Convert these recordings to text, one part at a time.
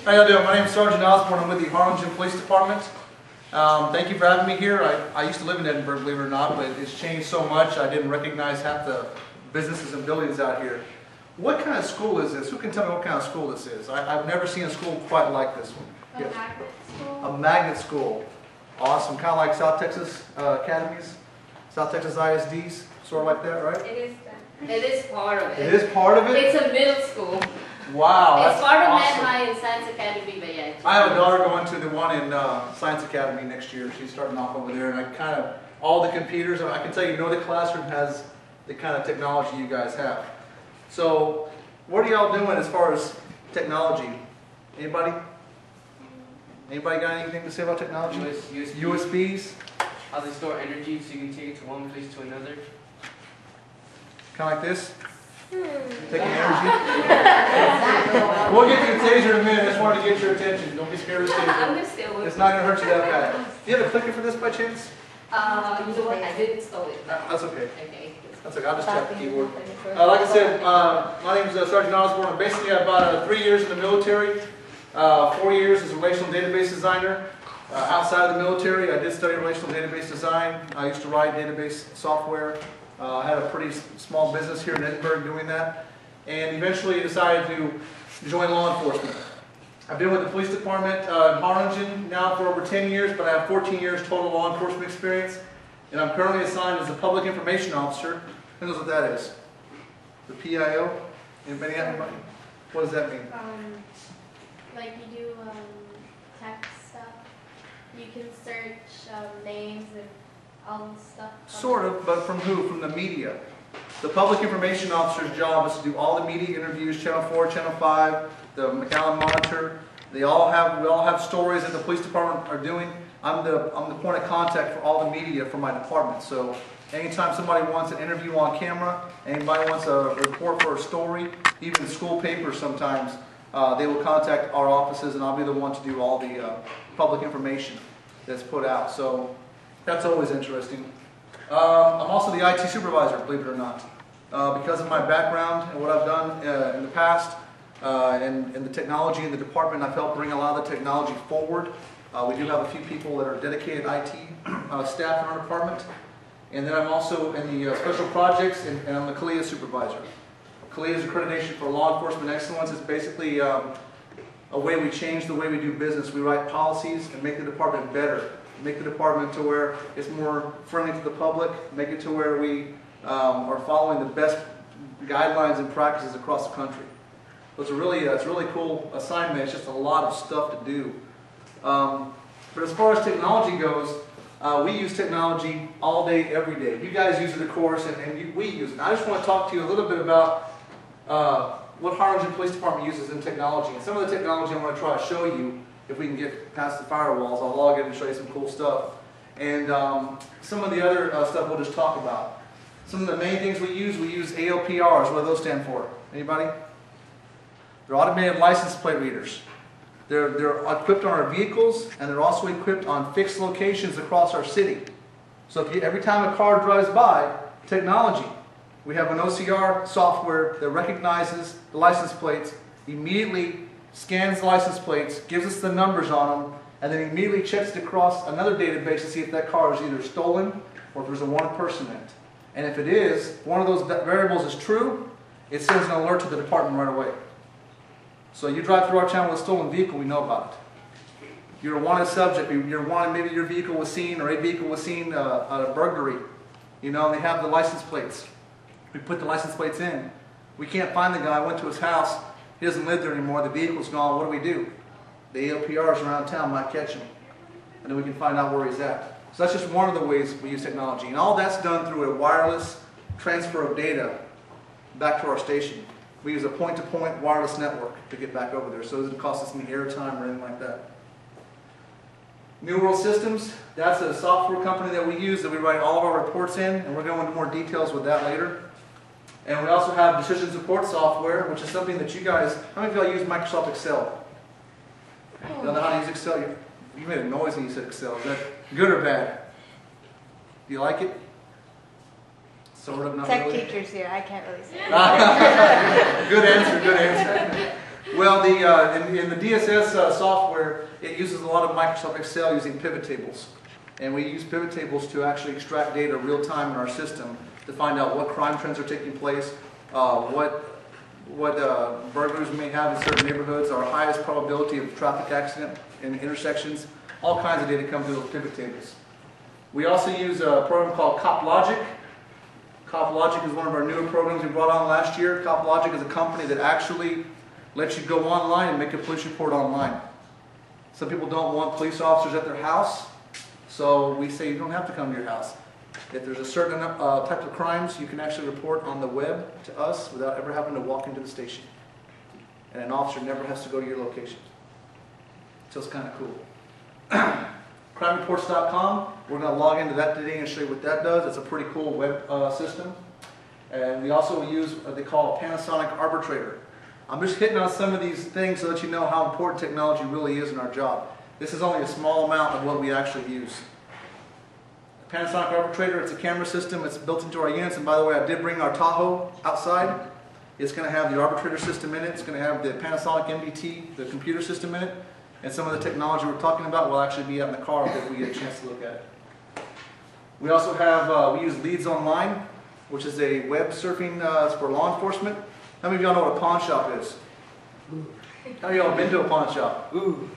How y'all doing? My name is Sergeant Osborne. I'm with the Harlingen Police Department. Thank you for having me here. I used to live in Edinburgh, believe it or not, but it's changed so much I didn't recognize half the businesses and buildings out here. What kind of school is this? Who can tell me what kind of school this is? I've never seen a school quite like this one. A magnet school. A magnet school. Awesome. Kind of like South Texas academies, South Texas ISDs, sort of like that, right? It is that. It is part of it. It is part of it? It's a middle school. Wow, It's that's part of awesome. Manhigh and Science Academy, but yeah. I have a daughter going to the one in Science Academy next year. She's starting off over there, and all the computers, I can tell you, no, the classroom has the kind of technology you guys have. So, what are y'all doing as far as technology? Anybody? Anybody got anything to say about technology? USBs? How they store energy so you can take it to one place to another. Kind of like this? Taking energy? We'll get to the taser in a minute. I just wanted to get your attention. Don't be scared of the I'm taser. gonna steal it. It's not going to hurt you that bad. Do you have a clicker for this by chance? You know what? I did install it. That's okay. Okay. That's okay. I'll just tap the keyboard. Like I said, my name is Sergeant Osborne. Basically, I have about 3 years in the military, 4 years as a relational database designer. Outside of the military, I did study relational database design. I used to write database software. I had a pretty small business here in Edinburgh doing that, and eventually decided to join law enforcement. I've been with the police department in Harlingen now for over 10 years, but I have 14 years total law enforcement experience, and I'm currently assigned as a public information officer. Who knows what that is? The PIO? Anybody? What does that mean? Like you do text stuff. You can search names and all this stuff. Sort of, but from who? From the media. The public information officer's job is to do all the media interviews, Channel 4, Channel 5, the McAllen Monitor. We all have stories that the police department are doing. I'm the point of contact for all the media for my department. So anytime somebody wants an interview on camera, anybody wants a report for a story, even school papers sometimes, they will contact our offices, and I'll be the one to do all the public information that's put out. So that's always interesting. I'm also the IT supervisor, believe it or not. Because of my background and what I've done in the past, and the technology in the department, I've helped bring a lot of the technology forward. We do have a few people that are dedicated IT staff in our department. And then I'm also in the special projects, and I'm the CALEA supervisor. CALEA's accreditation for law enforcement excellence is basically a way we change the way we do business. We write policies and make the department better. Make the department to where it's more friendly to the public, make it to where we are following the best guidelines and practices across the country. So it's a really cool assignment. It's just a lot of stuff to do. But as far as technology goes, we use technology all day, every day. You guys use it, of course, and we use it. I just want to talk to you a little bit about what Harlingen Police Department uses in technology. And some of the technology I'm going to try to show you. If we can get past the firewalls, I'll log in and show you some cool stuff. And some of the other stuff we'll just talk about. Some of the main things we use ALPRs. What do those stand for? Anybody? They're automated license plate readers. They're equipped on our vehicles, and they're also equipped on fixed locations across our city. So every time a car drives by, technology. We have an OCR software that recognizes the license plates, immediately scans the license plates, gives us the numbers on them, and then immediately checks it across another database to see if that car is either stolen or if there's a wanted person in it. And if it is, one of those variables is true, it sends an alert to the department right away. So you drive through our town with a stolen vehicle, we know about it. You're a wanted subject, you're wanted, maybe your vehicle was seen, or a vehicle was seen at a burglary. You know, they have the license plates. We put the license plates in. We can't find the guy, went to his house, he doesn't live there anymore, the vehicle's gone, what do we do? The ALPRs around town might catch him, and then we can find out where he's at. So that's just one of the ways we use technology. And all that's done through a wireless transfer of data back to our station. We use a point-to-point wireless network to get back over there, so it doesn't cost us any airtime or anything like that. New World Systems, that's a software company that we use that we write all of our reports in, and we're going into more details with that later. And we also have decision support software, which is something that you guys, how many of y'all use Microsoft Excel? You don't know how to use Excel? You made a noise when you said Excel. Is that good or bad? Do you like it? Sort of, not Tech really. teachers here, I can't really say. Good answer, good answer. Well, in the DSS software, it uses a lot of Microsoft Excel using pivot tables. And we use pivot tables to actually extract data real time in our system to find out what crime trends are taking place, what burglars we may have in certain neighborhoods, our highest probability of traffic accident in intersections. All kinds of data come through those pivot tables. We also use a program called CopLogic. CopLogic is one of our newer programs we brought on last year. CopLogic is a company that actually lets you go online and make a police report online. Some people don't want police officers at their house, so we say you don't have to come to your house. If there's a certain type of crimes, you can actually report on the web to us without ever having to walk into the station. And an officer never has to go to your location. So it's kind of cool. CrimeReports.com, we're going to log into that today and show you what that does. It's a pretty cool web system. And we also use what they call a Panasonic Arbitrator. I'm just hitting on some of these things so that you know how important technology really is in our job. This is only a small amount of what we actually use. The Panasonic Arbitrator, it's a camera system. It's built into our units. And by the way, I did bring our Tahoe outside. It's going to have the Arbitrator system in it. It's going to have the Panasonic MDT, the computer system in it. And some of the technology we're talking about will actually be out in the car if we get a chance to look at it. We also have, we use Leads Online, which is a web surfing for law enforcement. How many of y'all know what a pawn shop is? How many of y'all been to a pawn shop? Ooh.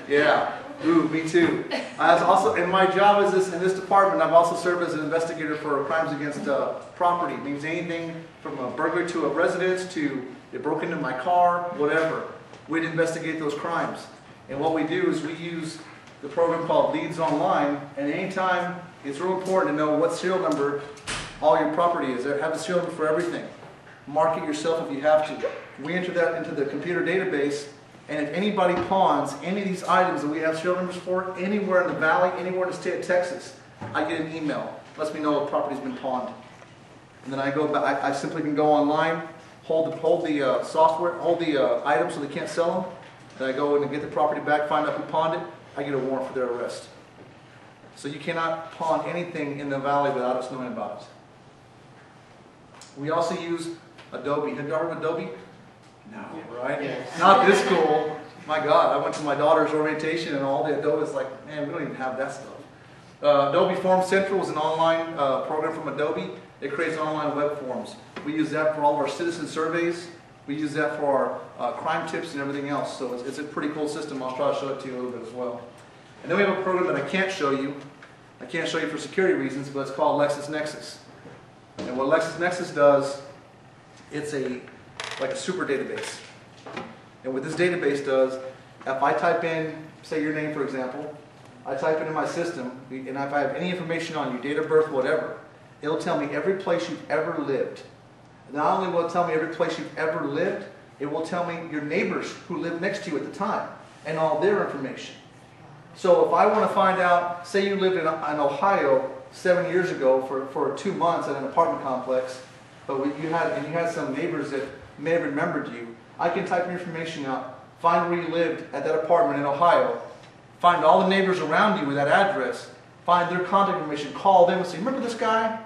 Yeah. Ooh, me too. Also, in my job in this department, I've also served as an investigator for crimes against property. It means anything from a burglary to a residence to they broke into my car, whatever. We'd investigate those crimes. And what we do is we use the program called Leads Online, and anytime, it's real important to know what serial number all your property is. Have a serial number for everything. Mark it yourself if you have to. We enter that into the computer database, and if anybody pawns any of these items that we have serial numbers for, anywhere in the valley, anywhere in the state of Texas, I get an email. Lets me know a property's been pawned. And then I go back, I simply can go online, hold the software, hold the items so they can't sell them. Then I go in and get the property back, find out who pawned it. I get a warrant for their arrest. So you cannot pawn anything in the valley without us knowing about it. We also use Adobe. Have you heard of Adobe? No, right? Yes. Not this cool. My God, I went to my daughter's orientation and all the Adobe is like, man, we don't even have that stuff. Adobe Form Central is an online program from Adobe. It creates online web forms. We use that for all of our citizen surveys. We use that for our crime tips and everything else. So it's a pretty cool system. I'll try to show it to you a little bit as well. And then we have a program that I can't show you. I can't show you for security reasons, but it's called LexisNexis. And what LexisNexis does, it's like a super database. And what this database does, if I type in, say your name for example, I type it in my system, and if I have any information on you, date of birth, whatever, it'll tell me every place you've ever lived. Not only will it tell me every place you've ever lived, it will tell me your neighbors who lived next to you at the time, and all their information. So if I want to find out, say you lived in Ohio 7 years ago for 2 months at an apartment complex, but you had some neighbors that may have remembered you, I can type your information out, find where you lived at that apartment in Ohio, find all the neighbors around you with that address, find their contact information, call them and say, remember this guy?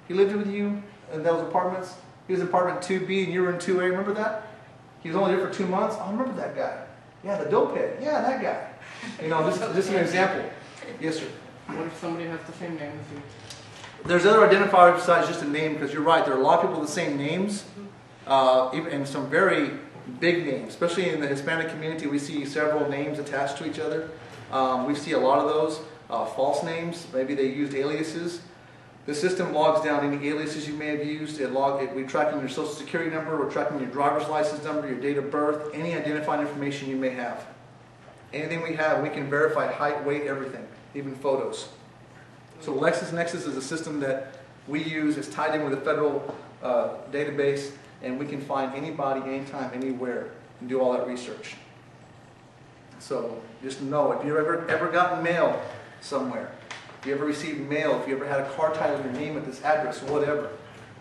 He lived with you in those apartments? He was in apartment 2B and you were in 2A, remember that? He was only there for 2 months? I remember that guy. Yeah, the dope head. Yeah, that guy. You know, this is an example. Yes, sir. What if somebody has the same name as you? There's other identifiers besides just a name, because you're right, there are a lot of people with the same names, and some very big names. Especially in the Hispanic community, we see several names attached to each other. We see a lot of those false names. Maybe they used aliases. The system logs down any aliases you may have used. We're tracking your social security number, we're tracking your driver's license number, your date of birth, any identifying information you may have. Anything we have, we can verify height, weight, everything, even photos. So LexisNexis is a system that we use. It's tied in with a federal database, and we can find anybody, anytime, anywhere, and do all that research. So just know, if you've ever gotten mail somewhere, if you ever received mail, if you ever had a car title with your name at this address, whatever,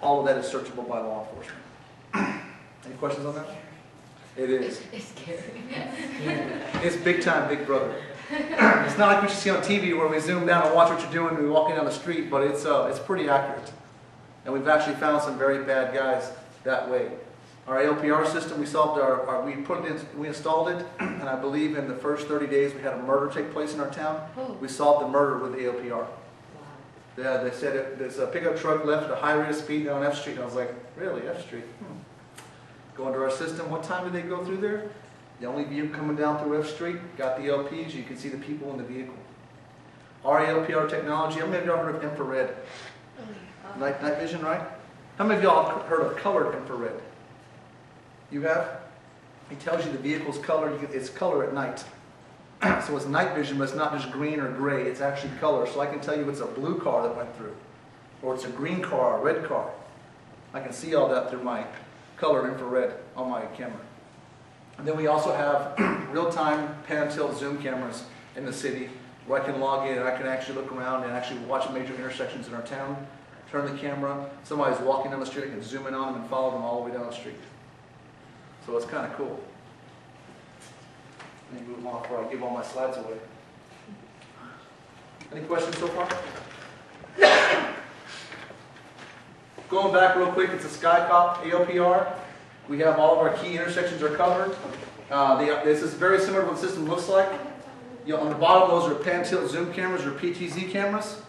all of that is searchable by law enforcement. Any questions on that? It is. It's scary. It's big time, big brother. It's not like what you see on TV where we zoom down and watch what you're doing when you're walking down the street, but it's pretty accurate. And we've actually found some very bad guys that way. Our ALPR system, we solved we put it in, we installed it, and I believe in the first 30 days we had a murder take place in our town. We solved the murder with ALPR. Yeah, they said there's a pickup truck left at a high rate of speed down F Street, and I was like, really, F Street? Go into our system, what time did they go through there? The only vehicle coming down through F Street, got the LPs, you can see the people in the vehicle. Our ALPR technology, how many of y'all heard of infrared? Night vision, right? How many of y'all have heard of colored infrared? You have? It tells you the vehicle's color, it's color at night. So it's night vision, but it's not just green or gray, it's actually color. So I can tell you it's a blue car that went through, or it's a green car, a red car. I can see all that through my colored infrared on my camera. And then we also have real-time pan and tilt zoom cameras in the city where I can log in and I can actually look around and actually watch major intersections in our town, turn the camera, somebody's walking down the street, I can zoom in on them and follow them all the way down the street. So it's kind of cool. Let me move on before I give all my slides away. Any questions so far? Going back real quick, it's a SkyCop ALPR. We have all of our key intersections are covered. This is very similar to what the system looks like. On the bottom, those are pan tilt zoom cameras or PTZ cameras.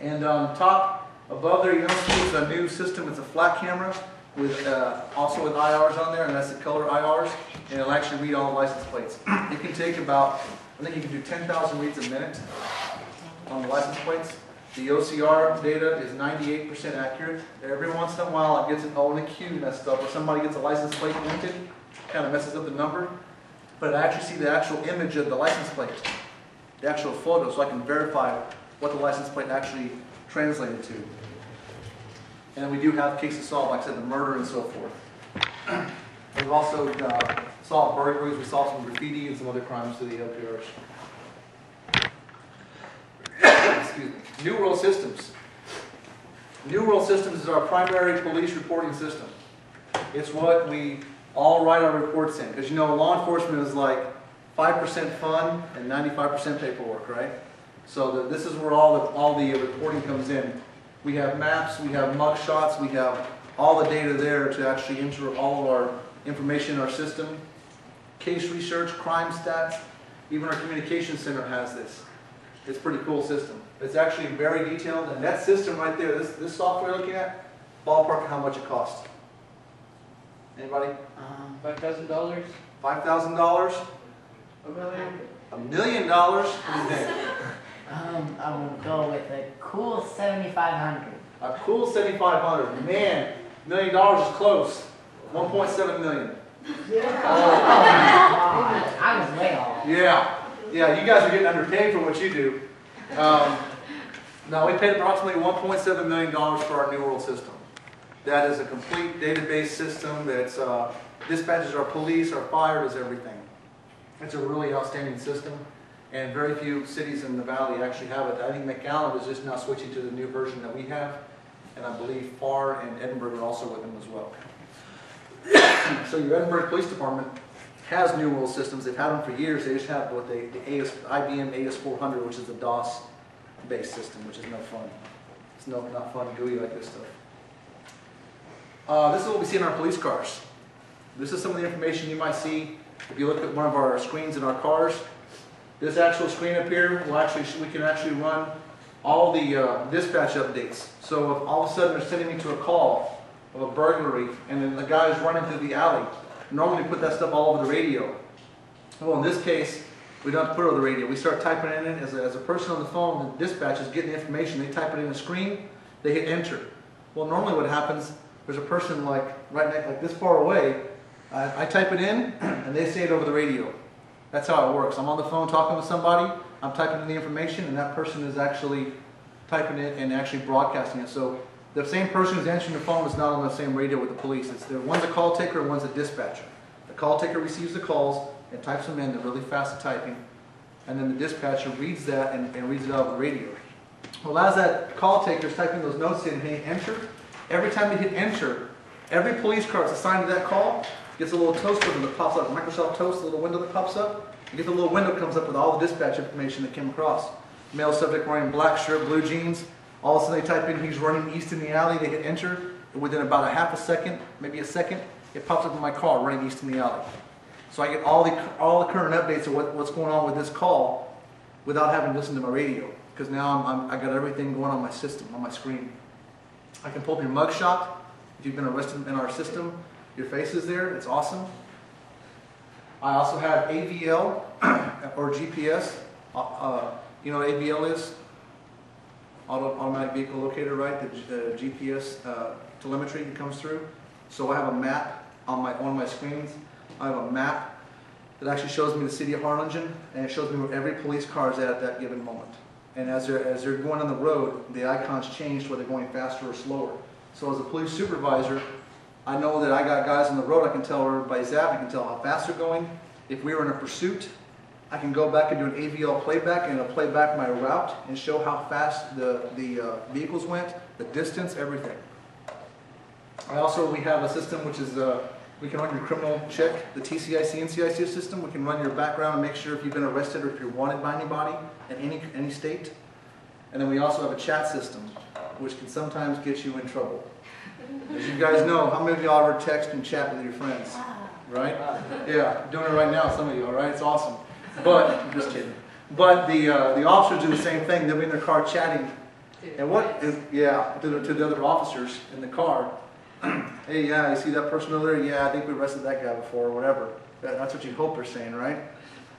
And on top, above there, you don't see it's a new system. It's a flat camera with also with IRs on there, and that's the color IRs. And it'll actually read all the license plates. It can take about, I think you can do 10,000 reads a minute on the license plates. The OCR data is 98% accurate. Every once in a while it gets an O and a Q messed up, or somebody gets a license plate printed, kind of messes up the number. But I actually see the actual image of the license plate, the actual photo, so I can verify what the license plate actually translated to. And we do have cases solved, like I said, the murder and so forth. We've also solved burglaries, we solved some graffiti and some other crimes through the LPRs. Excuse me. New World Systems. New World Systems is our primary police reporting system. It's what we all write our reports in. Because you know, law enforcement is like 5% fun and 95% paperwork, right? So this is where all the reporting comes in. We have maps, we have mug shots, we have all the data there to actually enter all of our information in our system. Case research, crime stats, even our communication center has this. It's a pretty cool system. It's actually very detailed, and that system right there, this software you're looking at, ballpark how much it costs. Anybody? $5,000? $5,000? $1 million? $1 million? What do you think? I will go with a cool 7,500. A cool 7,500. Man, $1 million is close. 1.7 million. Oh, God. I was way off. Yeah. Yeah, you guys are getting underpaid for what you do. Now, we paid approximately $1.7 million for our New World system. That is a complete database system that dispatches our police, our fire, does everything. It's a really outstanding system, and very few cities in the valley actually have it. I think McAllen is just now switching to the new version that we have, and I believe Farr and Edinburgh are also with them as well. So your Edinburgh Police Department has New World systems. They've had them for years. They just have what the IBM AS400, which is a DOS-based system, which is no fun. It's not fun GUI like this stuff. This is what we see in our police cars. This is some of the information you might see if you look at one of our screens in our cars. This actual screen up here, we can actually run all the dispatch updates. So if all of a sudden they're sending me to a call of a burglary, and then the guy is running through the alley, normally we put that stuff all over the radio. Well, in this case, we don't have to put it over the radio. We start typing it in as a person on the phone. The dispatch is getting the information. They type it in the screen. They hit enter. Well, normally what happens, there's a person like right next, like this far away. I type it in, and they say it over the radio. That's how it works. I'm on the phone talking with somebody. I'm typing in the information, and that person is actually typing it and actually broadcasting it. So the same person who's answering the phone is not on the same radio with the police. One's a call taker and one's a dispatcher. The call taker receives the calls and types them in. They're really fast at typing. And then the dispatcher reads that and reads it out of the radio. Well, as that call taker is typing those notes in and hitting enter, every time they hit enter, every police car that's assigned to that call gets a little toaster that pops up, Microsoft Toast, a little window that pops up. You get the little window that comes up with all the dispatch information that came across. Male subject wearing black shirt, blue jeans. All of a sudden they type in he's running east in the alley, they hit enter. And within about a half a second, maybe a second, it pops up in my car running east in the alley. So I get all the current updates of what's going on with this call without having to listen to my radio, because now I got everything going on my system, on my screen. I can pull up your mugshot. If you've been arrested in our system, your face is there. It's awesome. I also have AVL or GPS. You know what AVL is? Automatic Vehicle Locator, right? The GPS telemetry that comes through. So I have a map on one of my screens. I have a map that actually shows me the city of Harlingen, and it shows me where every police car is at that given moment. And as they're going on the road, the icons change to whether they're going faster or slower. So as a police supervisor, I know that I got guys on the road. I can tell where everybody's at. I can tell how fast they're going. If we were in a pursuit, I can go back and do an AVL playback, and it'll play back my route and show how fast the vehicles went, the distance, everything. We have a system which is, we can run your criminal check, the TCIC and CIC system. We can run your background and make sure if you've been arrested or if you're wanted by anybody in any state. And then we also have a chat system, which can sometimes get you in trouble. As you guys know, how many of y'all ever text and chat with your friends? Right? Yeah, doing it right now, some of you, all right? It's awesome. But, I'm just kidding. But the officers do the same thing. They'll be in their car chatting. And to the other officers in the car. Hey, yeah, you see that person over there? Yeah, I think we arrested that guy before, or whatever. That's what you hope they're saying, right?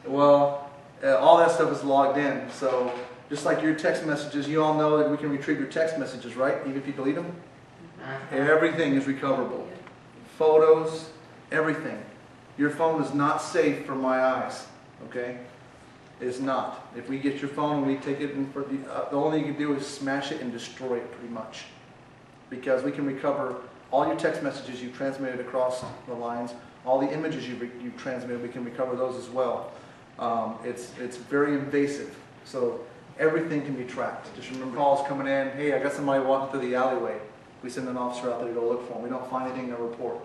Well, all that stuff is logged in. So, just like your text messages, you all know that we can retrieve your text messages, right? Even if you delete them. Everything is recoverable. Photos, everything. Your phone is not safe from my eyes, okay? It is not. If we get your phone and we take it in for the only thing you can do is smash it and destroy it pretty much. Because we can recover all your text messages you transmitted across the lines, all the images you transmitted, we can recover those as well. It's very invasive, so everything can be tracked. Just remember calls coming in, hey, I got somebody walking through the alleyway. We send an officer out there to go look for them. We don't find anything to report.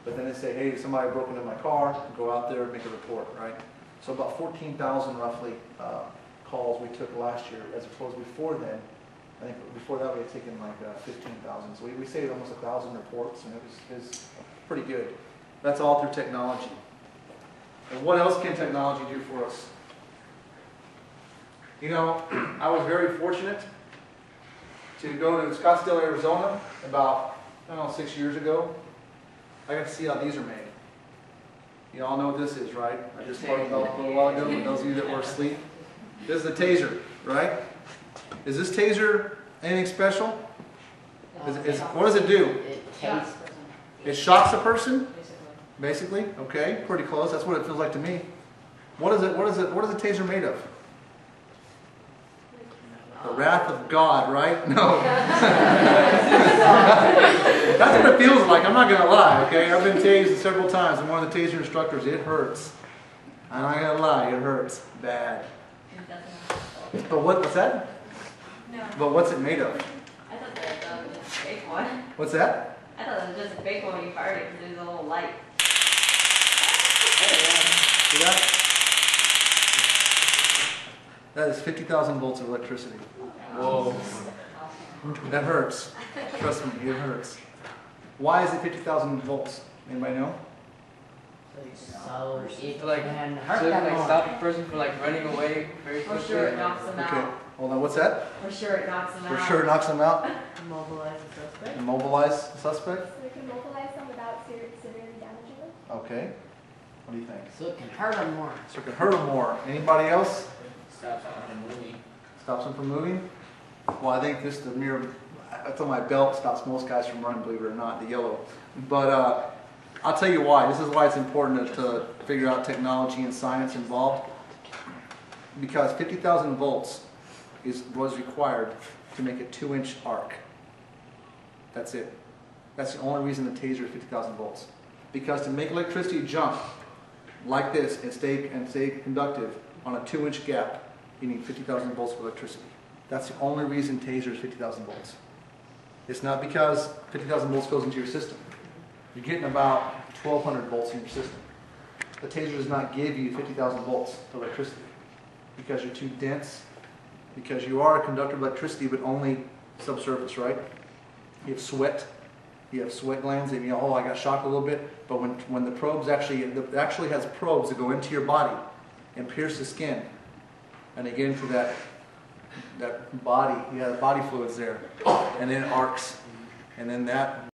But then they say, hey, somebody broke into my car, go out there and make a report, right? So about 14,000 roughly calls we took last year, as opposed to before then. I think before that we had taken like 15,000. So we saved almost 1,000 reports, and it was pretty good. That's all through technology. And what else can technology do for us? You know, I was very fortunate to go to Scottsdale, Arizona about, 6 years ago. I got to see how these are made. You all know what this is, right? I just talked about it a little while ago, for those of you that were asleep. This is a taser, right? Is this taser anything special? What does it do? It shocks a person? Basically? Okay, pretty close. That's what it feels like to me. What is a taser made of? The wrath of God, right? No. That's what it feels like. I'm not going to lie, okay? I've been tased several times. I'm one of the taser instructors. It hurts. I'm not going to lie. It hurts bad. But what's that? No. But what's it made of? I thought that was just a fake one. What's that? I thought it was just a fake one when you fired it because there's a little light. See that? That is 50,000 volts of electricity. Whoa. That hurts. Trust me, it hurts. Why is it 50,000 volts? Anybody know? So it Like, can so hurt it them can more. stop a person from like running away very For quickly. sure it knocks them Okay, out. hold on, what's that? For sure it knocks them For out. sure it knocks them out. Immobilize the suspect. Immobilize the suspect? So we can mobilize them without severely damaging them. Okay. What do you think? So it can hurt them more. So it can hurt them more. Anybody else? Stops them from moving. Stops them from moving? Well, I think this, the mirror, that's on my belt, stops most guys from running, believe it or not, the yellow. But I'll tell you why. This is why it's important to figure out technology and science involved. Because 50,000 volts was required to make a 2-inch arc. That's it. That's the only reason the taser is 50,000 volts. Because to make electricity jump like this and stay conductive on a 2-inch gap, you need 50,000 volts of electricity. That's the only reason taser is 50,000 volts. It's not because 50,000 volts goes into your system. You're getting about 1,200 volts in your system. The taser does not give you 50,000 volts of electricity because you're too dense, because you are a conductor of electricity, but only subsurface, right? You have sweat, You have sweat glands, and oh, I got shocked a little bit. But when the probes it actually has probes that go into your body and pierce the skin, and they get into that body, the body fluids there, and then it arcs, and then that